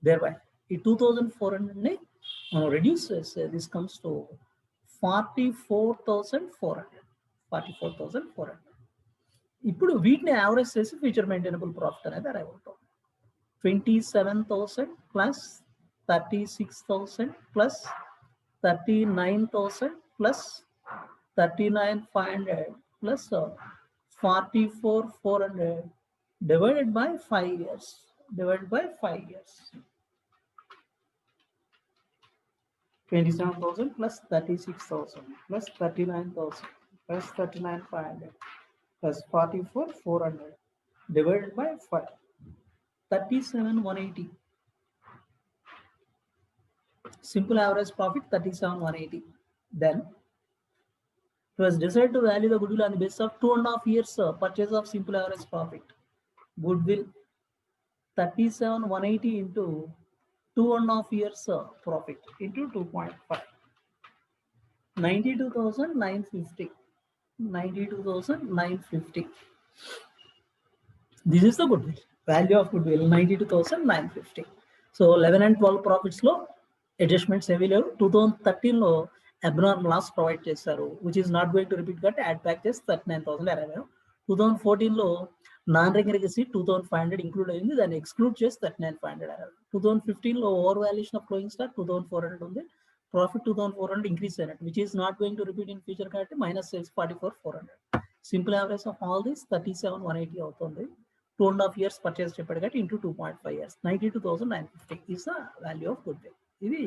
There by ఈ 2,400ని మనం రెడ్యూస్ చేస్తే దిస్ కమ్స్ టు 44,400. ఇప్పుడు వీటిని యావరేజ్ చేసి ఫ్యూచర్ మెయింటైనబుల్ ప్రాఫిట్ అనేది అరైవ్ అవుతాం. 27,000 plus 36,000 plus 39,000 plus 39,500 plus 44,400 divided by 5 years. 27,000 plus 36,000 plus 39,000 plus 39,500 plus 44,400 divided by 5. 37,180. Simple average profit 37,180. Then it was decided to value the goodwill on the basis of 2.5 years purchase of simple average profit. Goodwill 37,180 into 2.5 years profit into 2.5. 92,950. 92,950. This is the goodwill. Value of goodwill 92,950. So 11 and 12 profits లో adjustments ఏవి లేవు. 2013లో abnormal loss provide చేశారు which is not going to repeat కాబట్టి add back చేసి 39,000 arrive. 2014లో non recurring receipt 2,500 include అయింది, దాన్ని ఎక్స్క్లూడ్ చేసి 39,500 అరైవ్. 2015లో over valuation of closing stock 2,400 ఉంది, ప్రాఫిట్ 2,400 ఇంక్రీజ్ అయినట్టు which is not going to repeat in future కాబట్టి మైనస్ చేసి 44,400. Simple average of all this 37,180 అవుతుంది. 2.5 years పర్చేస్ చెప్పాడు కాబట్టి into 2.5 years 92,950 is the value of goodwill. ఇది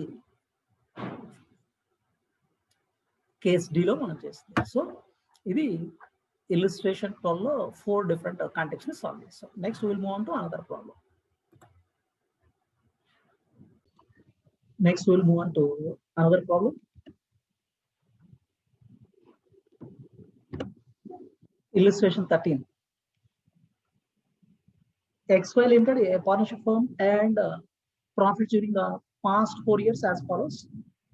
case డిలో మనం చేస్తుంది. సో ఇది illustration 12 లో 4 different contexts ని సాల్వ్ చేస్తాం. Next will move on to another problem. Illustration 13. XY Limited, a partnership firm, and profit during the past 4 years as follows: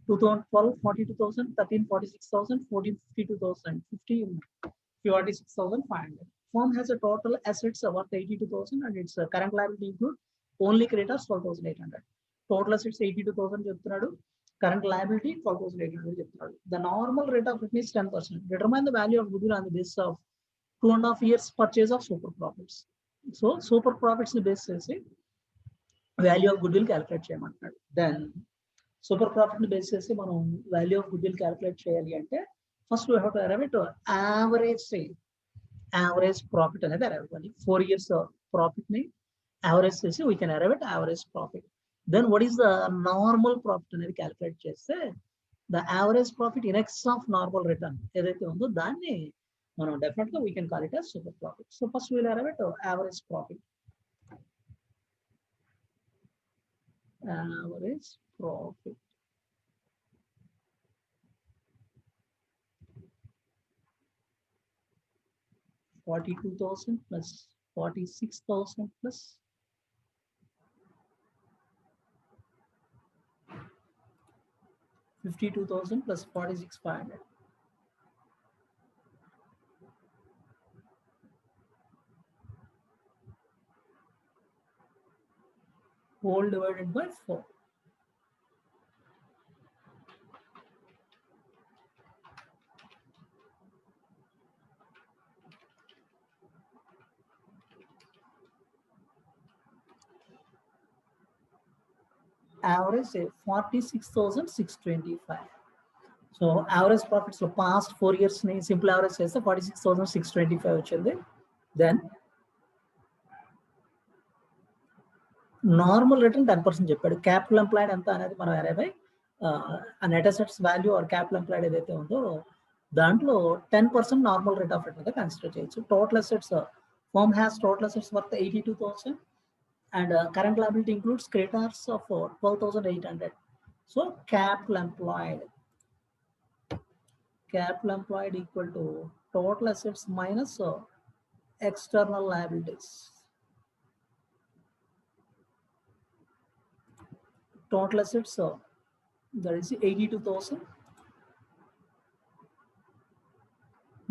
2012 42,000, 13 46,000, 14 52,000, 15 46,500. Firm has a total assets worth 82,000 and its current liability include only creditors 12,800. Total assets 82,000 చెప్తున్నాడు, current liability 12,800 చెప్తున్నాడు. The normal rate of return is 10%. Determine the value of goodwill on the basis of 2.5 years purchase of super profits. So super profits ని base చేసి value of goodwill calculate చేయమంటున్నాడు. Then super profit ని base చేసి మనం value of goodwill calculate చేయాలి అంటే first we have to arrive at average profit అనేది arrive అవ్వాలి. 4 years ప్రాఫిట్ ని యావరేజ్ చేసి we can arrive at average profit. Then what is the normal profit అనేది క్యాలిక్యులేట్ చేస్తే the average profit in excess of normal return ఏదైతే ఉందో దాన్ని మనం డెఫినెట్ గా we can call it as super profit. So first we'll arrive at average profit. Average profit. $42,000 plus 46,000 plus 52,000 plus 46,500. Whole divided by 4. Average 46,625. So average profits లో past 4 years ని simple average చేస్తే 46,625 వచ్చింది. Then normal return 10% చెప్పాడు. Capital employed ఎంత అనేది మనం అరేబై net assets value or capital employed ఏదైతే ఉందో దాంట్లో 10% నార్మల్ రేట్ ఆఫ్ రిటర్న్ గా కన్సిడర్ చేయొచ్చు. Total assets firm has total assets worth 82,000 and current liability includes creditors of 12,800. So capital employed equal to total assets minus external liabilities. Total assets that is 82,000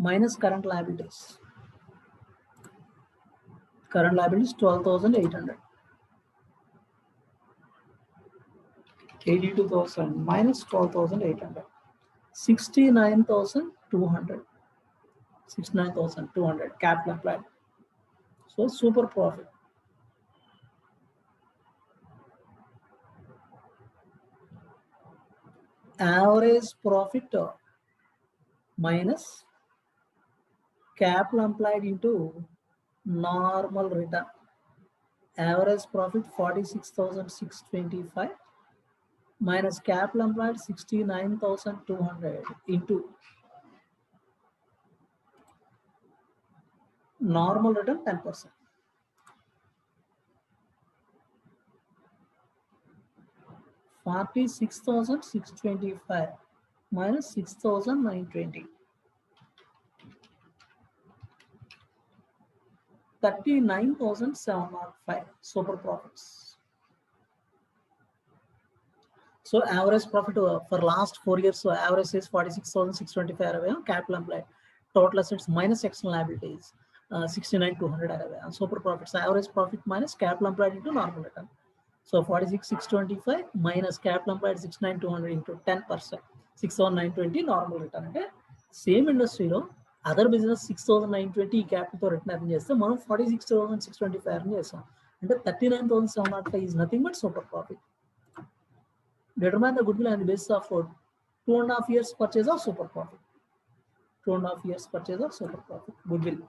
minus current liabilities. Current liabilities 12,800. 82,000 minus 12,800. 69,200. 69,200 capital employed. So super profit. Average profit minus capital employed into normal return. Average profit 46,625 minus capital employed 69,200 into normal return 10%. 46,625 minus 6,920. 39,705 super profits. So average profit for last 4 years, so average is 46,625 capital employed. Total assets minus external liabilities 69,200 super profits. Average profit minus capital employed into normal return. So 46,625 minus capital employed 69,200 into 10%, 6,920 normal return. అంటే same ఇండస్ట్రీలో other business 6,920 క్యాపిటల్తో return earn చేస్తే మనం 46,625 earn చేస్తాం. అంటే 39,705 is nothing but super profit. Determine the goodwill on the basis of 2.5 years purchase of super profit. 2.5 years purchase of super profit. Goodwill.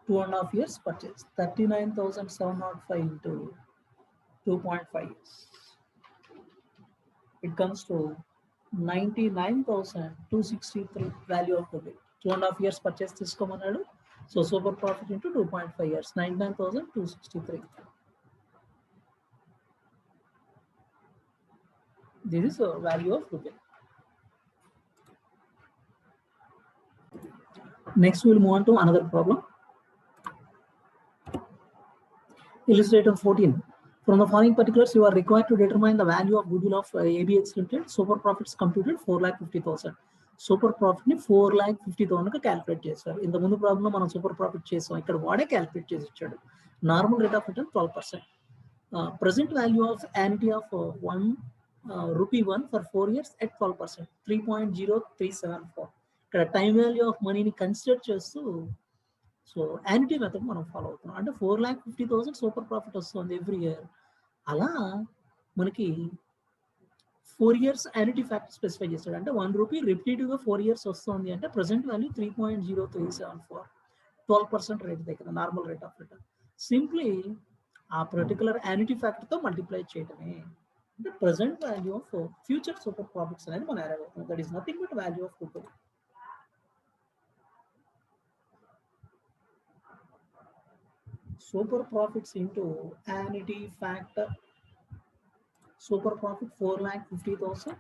2.5 years purchase. 39,705 into 2.5 years. It comes to 99,263 value of goodwill. 2.5 years purchase తీసుకోమన్నాడు. So super profit into 2.5 years. 99,263. This is a value of goodwill. Next, we will move on to another problem. Illustrator 14. From the following particulars, you are required to determine the value of goodwill of ABX Limited. Super profits computed 4,50,000. Super profit ni 4,50,000 calculate చేశారు. ఇంత ముందు problem మనం super profit చేసాం. ఇక్కడ వాడే calculate చేసి ఇచ్చాడు. Normal rate of return 12%. Present value of annuity of rupee 1 for 4 years at 12%, 3.0374. ఇక్కడ టైం వాల్యూ ఆఫ్ మనీని కన్సిడర్ చేస్తూ సో యాన్యుటీ మెథడ్ మనం ఫాలో అవుతున్నాం. అంటే 4,50,000 సూపర్ ప్రాఫిట్ వస్తుంది ఎవ్రీ ఇయర్. అలా మనకి 4 years యాన్యుటీ ఫ్యాక్టర్ స్పెసిఫై చేస్తాడు. అంటే 1 రూపీ రిపీటెడ్గా 4 years వస్తుంది అంటే ప్రెసెంట్ వాల్యూ 3.0374, 12% రేట్ దగ్గర normal rate of return. Simply ఆ పర్టికులర్ యాన్యుటీ ఫ్యాక్టర్తో మల్టిప్లై చేయడమే. అంటే present value of future super profits అనేది మనం యాడ్ అవుతుంది. That is nothing but value of goodwill. Super profits into annuity factor. Super profit 4,50,000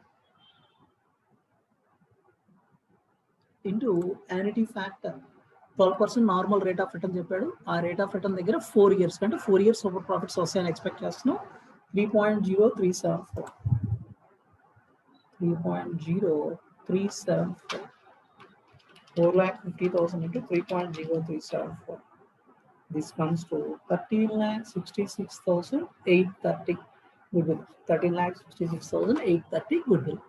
into annuity factor 12% normal rate of return చెప్పాడు. ఆ rate of return దగ్గర 4 years కంటే 4 years super profits వస్తాయని expect చేస్తున్నాం. 3.0374. 3.0374. 4,50,000 into 3.0374. This comes to 13,66,830 goodwill. 13,66,830 goodwill.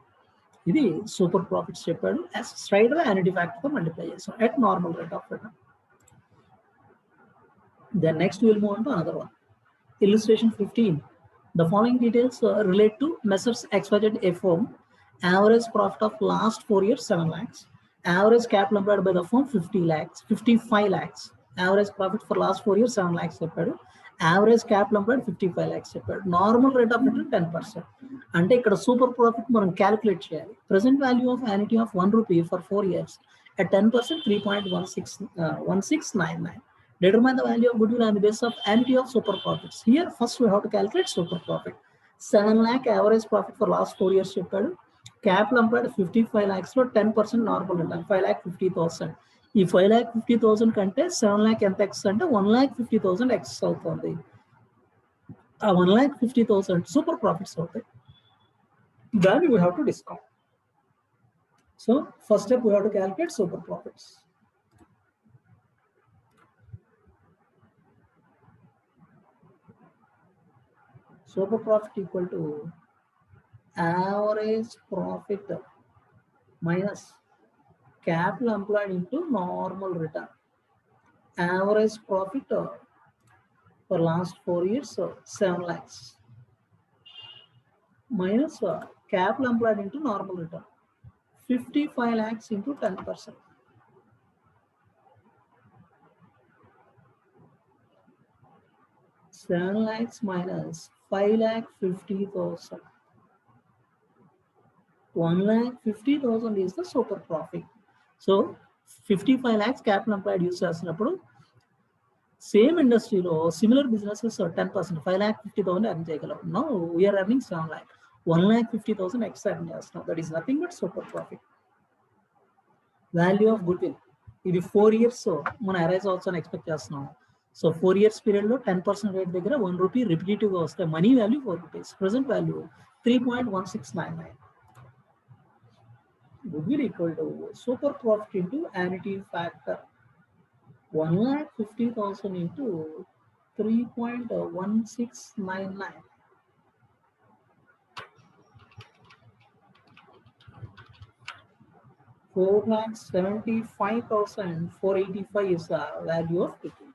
ఇది super profits చెప్పాడు. Straight గా annuity factor తో మల్టిప్లై చేస్తాం at normal rate of return. Then next we will move on to another one. Illustration 15. The following details relate to Messrs XYZ firm. Average profit of last 4 years 7 lakhs. Average capital employed by the firm 50 lakhs, 55 lakhs. Average profit for last 4 years 7 lakhs చెప్పాడు. Average capital employed 55 lakhs చెప్పాడు. Normal rate of return 10%. అంటే ఇక్కడ super profit మనం calculate చేయాలి. Present value of annuity of 1 rupee for 4 years at 10% 3.1699. Determine the value of goodwill on the basis of annuity of super profits. Here, first we have to calculate super profit. 7 lakh average profit for last 4 years. Capital employed 55 lakhs, so 10% normal return, 5,50,000. If 5,50,000 కంటే 7 lakh ఎంత X అంటే 1,50,000 X అవుతుంది. ఆ 1,50,000 super profits అవుతాయి. Then we have to discount. So first step we have to calculate super profits. Super profit equal to average profit minus capital employed into normal return. Average profit for last 4 years 7 lakhs minus capital employed into normal return 55 lakhs into 10%. Seven lakhs minus 5,50,000. 1,50,000 is the super profit. So 55 lakhs capital employed use చేసినప్పుడు same ఇండస్ట్రీలో similar businesses 10% 5,50,000 earn చేయగలం. Now we're earning 7 lakh 1,50,000 extra earn చేస్తున్నాం. That is nothing but super profit. Value of goodwill ఇది 4 years మనం arise అవచ్చు అని expect చేస్తున్నాం. So 4 years పీరియడ్లో 10% రేట్ దగ్గర 1 rupee రిపిటేటివ్గా వస్తే money value 4 rupees. Present value 3.1699. Goodwill equal to super profit into annuity factor 1,50,000 into 3.1699. 4,75,485 is the value of goodwill.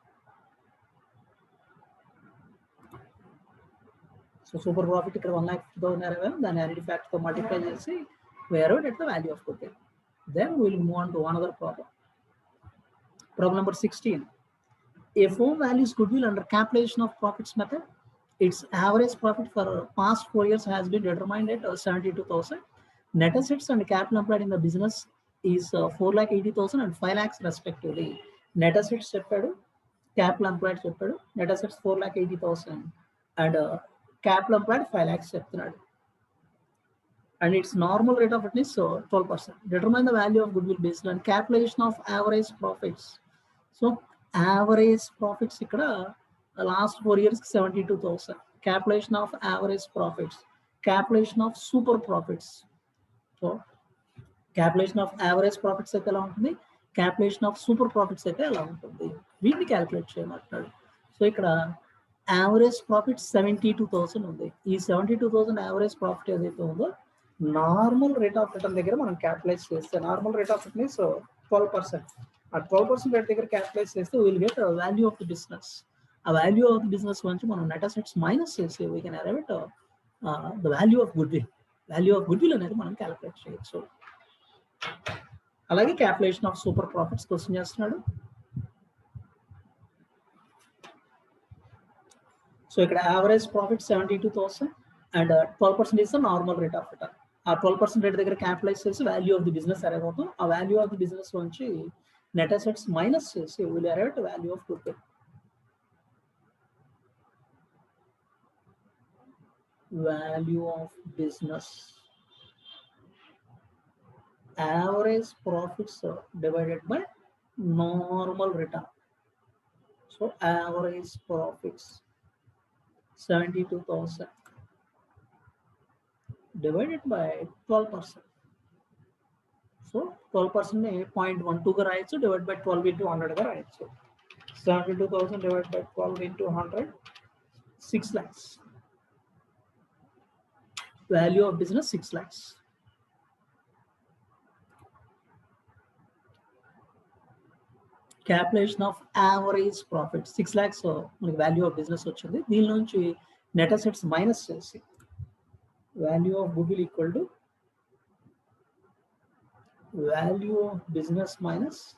So super profit ఇక్కడ 1,50,000 దాని annuity factor తో multiply చేసి we arrived at the value of goodwill. Then we will move on to another problem. Problem number 16. A firm values goodwill under calculation of profits method. Its average profit for past 4 years has been determined at 72,000. Net assets and capital employed in the business is 4,80,000 and 5 lakhs respectively. Net assets చెప్పాడు, capital employed చెప్పాడు. Net assets 4,80,000 and capital employed 5 lakhs చెప్తున్నాడు. And its normal rate of return is 12%. Determine the value of goodwill based on calculation of average profits. So average profits ఇక్కడ last 4 years 72,000. Calculation of average profits. Calculation of super profits. So calculation of average profits అయితే ఎలా ఉంటుంది, calculation of super profits అయితే ఎలా ఉంటుంది, వీటిని calculate చేయమంటున్నాడు. So ఇక్కడ యావరేజ్ ప్రాఫిట్ 72,000 ఉంది. ఈ 72,000 యావరేజ్ ప్రాఫిట్ ఏదైతే ఉందో నార్మల్ రేట్ ఆఫ్ రిటర్న్ దగ్గర మనం క్యాల్కులేట్ చేస్తే normal rate of return is 12%. ఆ 12% రేట్ దగ్గర క్యాల్కులేట్ చేస్తే will get value of the business. ఆ వాల్యూ ఆఫ్ ది బిజినెస్ నుంచి మనం నెట్ అసెట్స్ మైనస్ చేసి we can arrive at the value of good will. Value of good will అనేది మనం calculate చేయొచ్చు. అలాగే calculation of super profits question చేస్తున్నాడు. So ఇక్కడ average profit 72,000 and 12% is the normal rate of return. ఆ 12% rate దగ్గర capitalize చేసి value of the business arrive అవుతాం. ఆ వాల్యూ ఆఫ్ ది బిజినెస్ నుంచి నెట్ అసెట్స్ మైనస్ చేసి will arrive at value of good will. Value of business, average profits divided by normal return. So average profits 72,000 divided by 12%. So 12% ని 0.12 గా రాయొచ్చు, divide by 12 into 100 గా రాయొచ్చు. 72,000 divided by 12 into 100 6 lakhs. Value of business 6 lakhs. Calculation of average profit 6 lakhs మనకి value of business వచ్చింది. దీని నుంచి net assets minus sales. Value of goodwill equal to value of business minus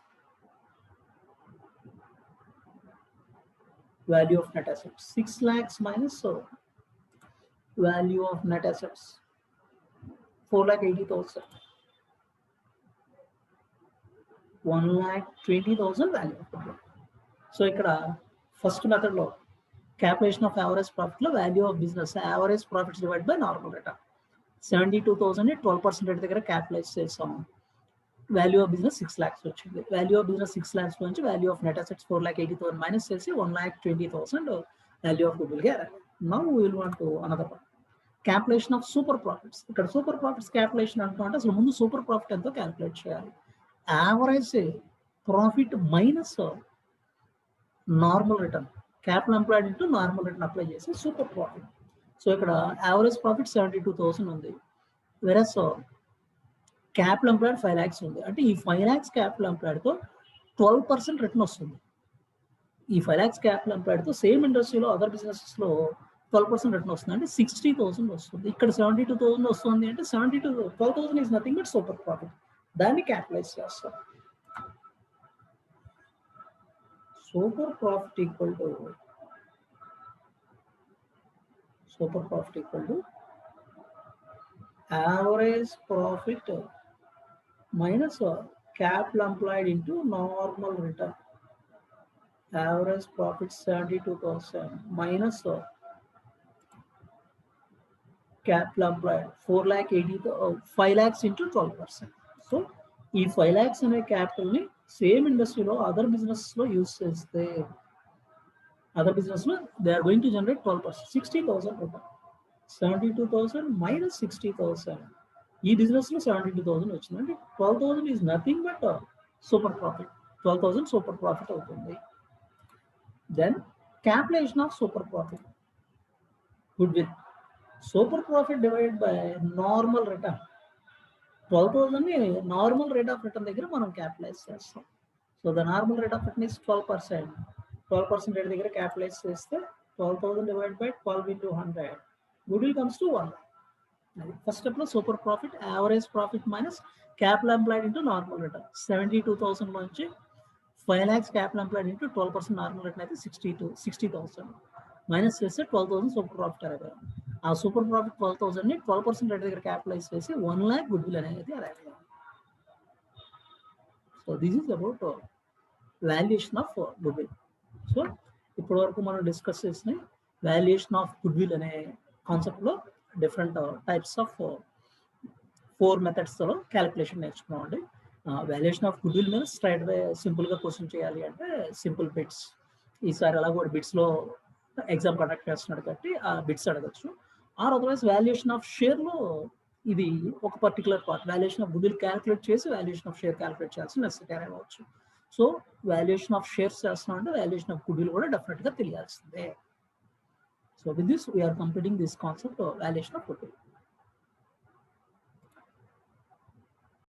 value of net assets. 6 lakhs minus value of net assets 4,80,000. 1,20,000 value of goodwill. So ikkada first method lo calculation of average profit lo value of business average profits divided by normal rate. 72,000 ని 12% దగ్గర capitalize చేసాం. Value of business 6 lakhs వచ్చింది. Value of business 6 lakhs నుంచి value of net assets 4,80,000 minus చేసి 1,20,000 value of goodwill గా రాయాలి. Now we will want to another one, calculation of super profits. ఇక్కడ super profits calculation అంటున్నాం, అసలు ముందు సూపర్ ప్రాఫిట్ ఎంతో క్యాల్కులేట్ చేయాలి. Average profit minus normal return, capital employed into normal return apply చేసి super profit. So ఇక్కడ average profit 72,000 ఉంది, వెరస్ capital employed 5 lakhs ఉంది. అంటే ఈ 5 lakhs క్యాపిటల్ ఎంప్లాయిడ్ తో 12% రిటర్న్ వస్తుంది. ఈ 5 lakhs క్యాపిటల్ ఎంప్లాయిడ్ తో సేమ్ ఇండస్ట్రీలో అదర్ బిజినెసెస్ లో 12% రిటర్న్ వస్తుంది, అంటే 60,000 వస్తుంది. ఇక్కడ 72,000 వస్తుంది, అంటే 12,000 is nothing but super profit. దాన్ని క్యాపిటలైజ్ చేస్తాం. Super profit equal to average profit minus capital employed into normal return. Average profit 72,000 minus capital employed 4,80,000, 5 lakhs into 12%. So ఈ 5 lakhs అనే క్యాపిటల్ ని సేమ్ ఇండస్ట్రీలో అదర్ బిజినెస్ లో use చేస్తే other business లో they are going to generate 12%, 60,000 రూపాయలు. 72,000 minus 60,000, ఈ business లో 72,000 వచ్చింది, అంటే 12,000 is nothing but super profit. 12,000 super profit అవుతుంది. Then calculation of super profit goodwill. Super profit divided by normal return. 12,000 ని నార్మల్ రేట్ ఆఫ్ రిటర్న్ దగ్గర మనం క్యాపిటలైజ్ చేస్తాం. So the normal rate of return is 12%. 12% rate దగ్గర capitalize చేస్తే 12,000 divide by 12 into 100, goodwill comes to 1 lakh. First step లో super profit average profit minus capital employed into normal return. 72,000 నుంచి 5 lakhs capital employed into 12% normal return అయితే 60,000 minus చేస్తే 12,000 super profit అరవై. ఆ super profit 12,000 ని 12% rate దగ్గర capitalize చేసి 1 lakh goodwill అనేది అరవై. So this is about valuation of goodwill. So ఇప్పటి వరకు మనం డిస్కస్ చేసిన వాల్యుయేషన్ ఆఫ్ గుడ్విల్ అనే కాన్సెప్ట్ లో డిఫరెంట్ టైప్స్ ఆఫ్ 4 methods లో క్యాలిక్యులేషన్ నేర్చుకున్నాం అండి. వాల్యుయేషన్ ఆఫ్ గుడ్విల్ మీద స్ట్రైట్ వే సింపుల్ గా క్వశ్చన్ చేయాలి అంటే సింపుల్ బిట్స్. ఈసారి అలా కూడా బిట్స్ లో ఎగ్జామ్ కండక్ట్ చేస్తున్నాడు కాబట్టి ఆ బిట్స్ అడగచ్చు. Or otherwise valuation of share లో ఇది ఒక particular part. Valuation of goodwill calculate చేసి వాల్యుయేషన్ ఆఫ్ షేర్ క్యాలిక్యులేట్ చేయాల్సిన నెసెసిటీ అవ్వచ్చు. సో వాల్యుయేషన్ ఆఫ్ షేర్స్ చేస్తున్నాం అంటే వాల్యుయేషన్ ఆఫ్ గుడ్విల్ కూడా డెఫినెట్ గా తెలియాల్సిందే. So with this, we are completing this concept of valuation of goodwill.